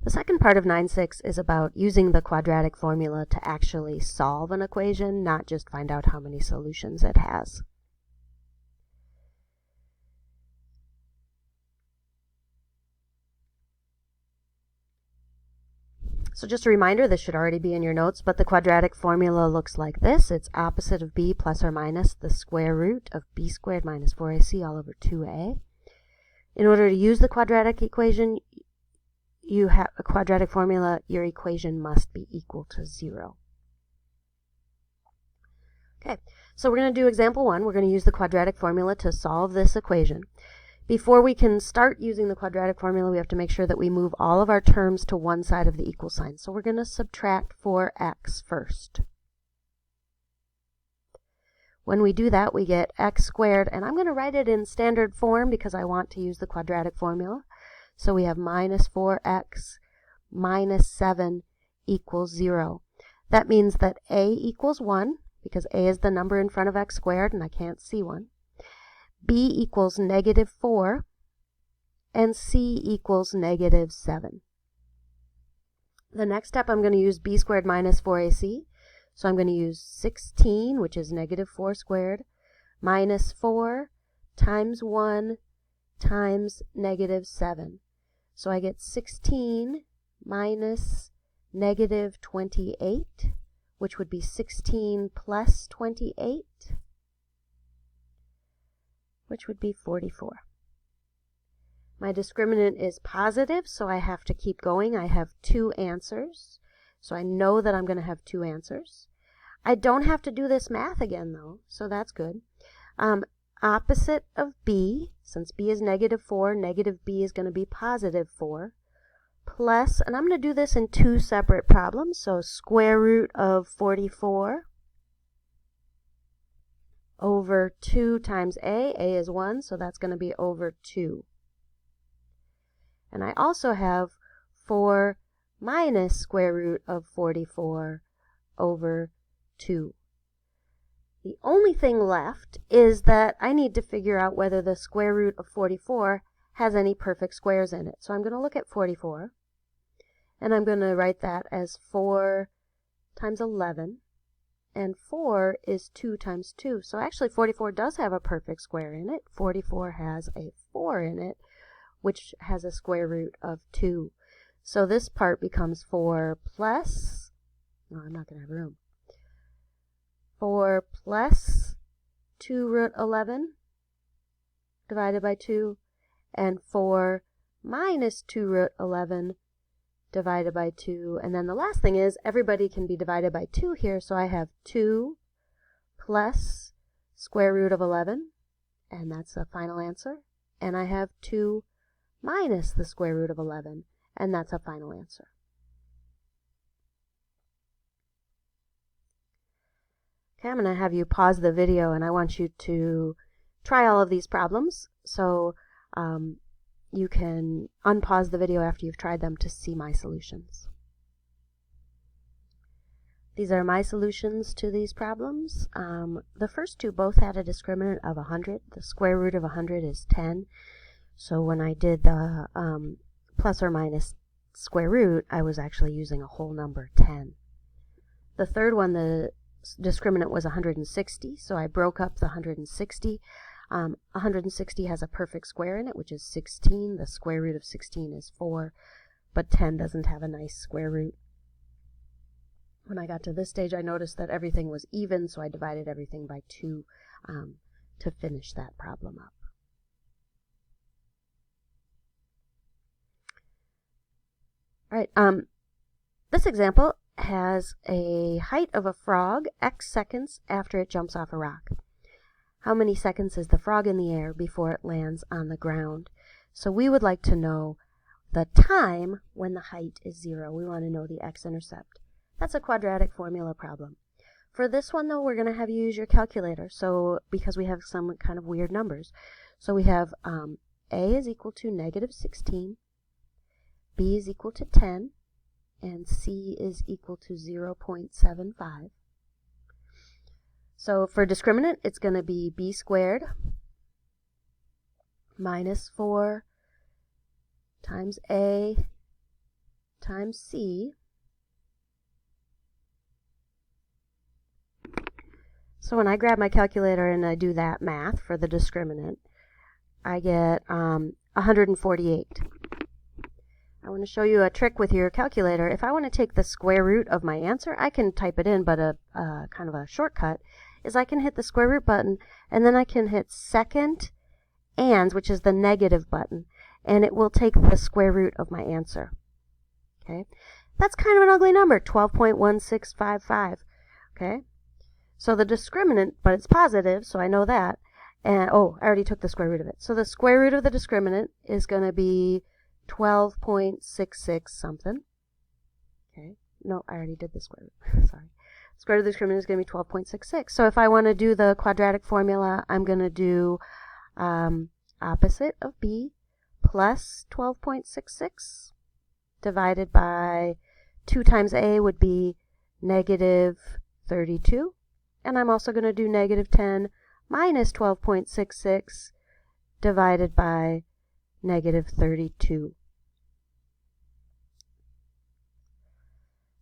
The second part of 9.6 is about using the quadratic formula to actually solve an equation, not just find out how many solutions it has. So just a reminder, this should already be in your notes, but the quadratic formula looks like this. It's opposite of b plus or minus the square root of b squared minus 4ac all over 2a. In order to use the quadratic equation, you have a quadratic formula, your equation must be equal to 0. Okay, so we're going to do example 1. We're going to use the quadratic formula to solve this equation. Before we can start using the quadratic formula, we have to make sure that we move all of our terms to one side of the equal sign. So we're going to subtract 4x first. When we do that, we get x squared, and I'm going to write it in standard form because I want to use the quadratic formula. So we have minus 4x minus 7 equals 0. That means that a equals 1, because a is the number in front of x squared, and I can't see 1. b equals negative 4, and c equals negative 7. The next step, I'm going to use b squared minus 4ac. So I'm going to use 16, which is negative 4 squared, minus 4 times 1 times negative 7. So I get 16 minus negative 28, which would be 16 plus 28, which would be 44. My discriminant is positive, so I have to keep going. I have 2 answers, so I know that I'm going to have 2 answers. I don't have to do this math again, though, so that's good. Opposite of b, since b is negative 4, negative b is going to be positive 4, plus, and I'm going to do this in 2 separate problems, so square root of 44 over 2 times a is 1, so that's going to be over 2. And I also have 4 minus square root of 44 over 2. The only thing left is that I need to figure out whether the square root of 44 has any perfect squares in it. So I'm going to look at 44, and I'm going to write that as 4 times 11, and 4 is 2 times 2. So actually 44 does have a perfect square in it. 44 has a 4 in it, which has a square root of 2. So this part becomes 4 plus, no, I'm not going to have room. 4 plus 2 root 11 divided by 2, and 4 minus 2 root 11 divided by 2. And then the last thing is, everybody can be divided by 2 here, so I have 2 plus square root of 11, and that's the final answer. And I have 2 minus the square root of 11, and that's a final answer. Okay, I'm going to have you pause the video, and I want you to try all of these problems. So you can unpause the video after you've tried them to see my solutions. These are my solutions to these problems. The first 2 both had a discriminant of 100. The square root of 100 is 10. So when I did the plus or minus square root, I was actually using a whole number, 10. The third one, the discriminant was 160, so I broke up the 160. 160 has a perfect square in it, which is 16. The square root of 16 is 4, but 10 doesn't have a nice square root. When I got to this stage, I noticed that everything was even, so I divided everything by 2 to finish that problem up. All right, this example has a height of a frog x seconds after it jumps off a rock. How many seconds is the frog in the air before it lands on the ground? So we would like to know the time when the height is 0. We want to know the x-intercept. That's a quadratic formula problem. For this one, though, we're going to have you use your calculator, so because we have some kind of weird numbers. So we have a is equal to negative 16, b is equal to 10, and c is equal to 0.75. So for discriminant, it's going to be b squared minus 4 times a times c. So when I grab my calculator and I do that math for the discriminant, I get 148. I want to show you a trick with your calculator. If I want to take the square root of my answer, I can type it in, but a kind of a shortcut is I can hit the square root button, and then I can hit second ands, which is the negative button, and it will take the square root of my answer. Okay, that's kind of an ugly number, 12.1655. Okay, so the discriminant, but it's positive, so I know that. And oh, I already took the square root of it. So the square root of the discriminant is going to be 12.66 something. Okay, no, I already did the square root. Sorry. Square root of the discriminant is going to be 12.66. So if I want to do the quadratic formula, I'm going to do opposite of b plus 12.66 divided by 2 times a would be negative 32. And I'm also going to do negative 10 minus 12.66 divided by negative 32.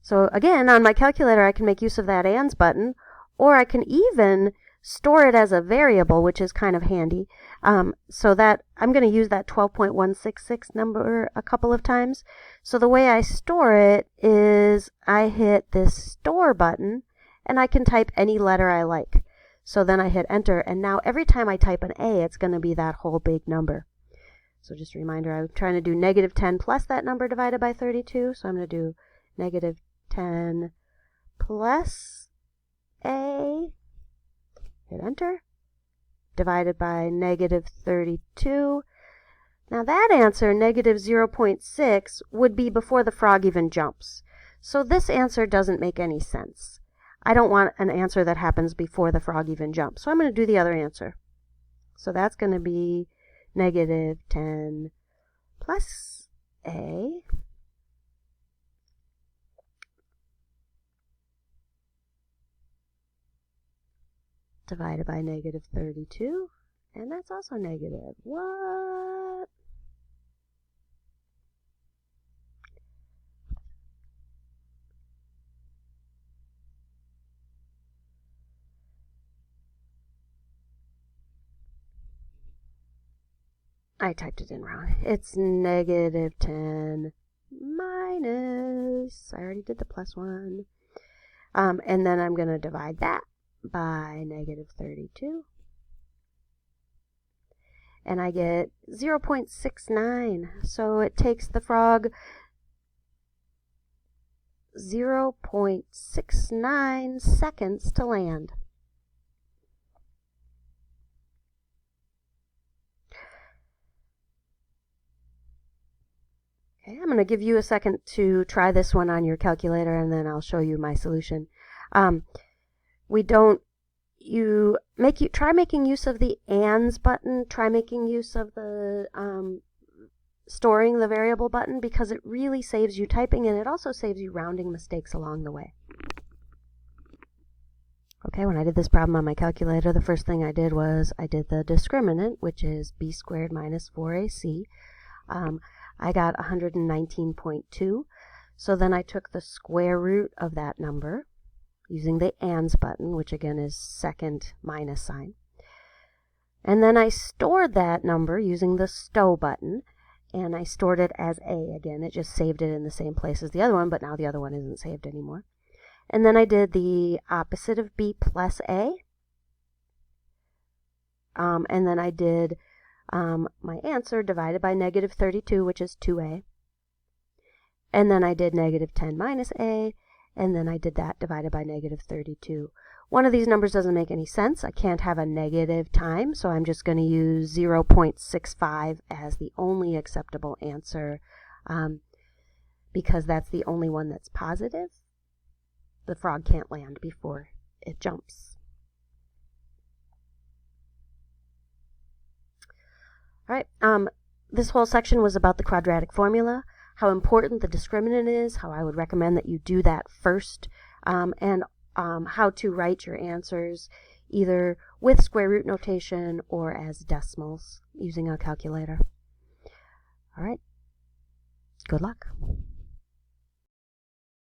So again, on my calculator, I can make use of that ands button, or I can even store it as a variable, which is kind of handy. So that I'm going to use that 12.166 number a couple of times. So the way I store it is I hit this store button, and I can type any letter I like. So then I hit enter, and now every time I type an A, it's going to be that whole big number. So just a reminder, I'm trying to do negative 10 plus that number divided by 32. So I'm going to do negative 10 plus A, hit enter, divided by negative 32. Now that answer, negative 0.6, would be before the frog even jumps. So this answer doesn't make any sense. I don't want an answer that happens before the frog even jumps. So I'm going to do the other answer. So that's going to be negative 10 plus A divided by negative 32. And that's also negative. What? I typed it in wrong. It's negative 10 minus, I already did the plus 1. And then I'm going to divide that by negative 32. And I get 0.69. So it takes the frog 0.69 seconds to land. Okay, I'm going to give you a second to try this one on your calculator, and then I'll show you my solution. Try making use of the ands button. Try making use of the storing the variable button, because it really saves you typing, and it also saves you rounding mistakes along the way. Okay, when I did this problem on my calculator, the first thing I did was I did the discriminant, which is b squared minus 4ac. I got 119.2. So then I took the square root of that number using the ands button, which again is second minus sign. And then I stored that number using the stow button, and I stored it as A again. It just saved it in the same place as the other one, but now the other one isn't saved anymore. And then I did the opposite of B plus A. And then I did my answer divided by negative 32, which is 2A. And then I did negative 10 minus A, and then I did that divided by negative 32. One of these numbers doesn't make any sense. I can't have a negative time, so I'm just going to use 0.65 as the only acceptable answer, because that's the only one that's positive. The frog can't land before it jumps. All right, this whole section was about the quadratic formula, how important the discriminant is, how I would recommend that you do that first, and how to write your answers either with square root notation or as decimals using a calculator. All right, good luck.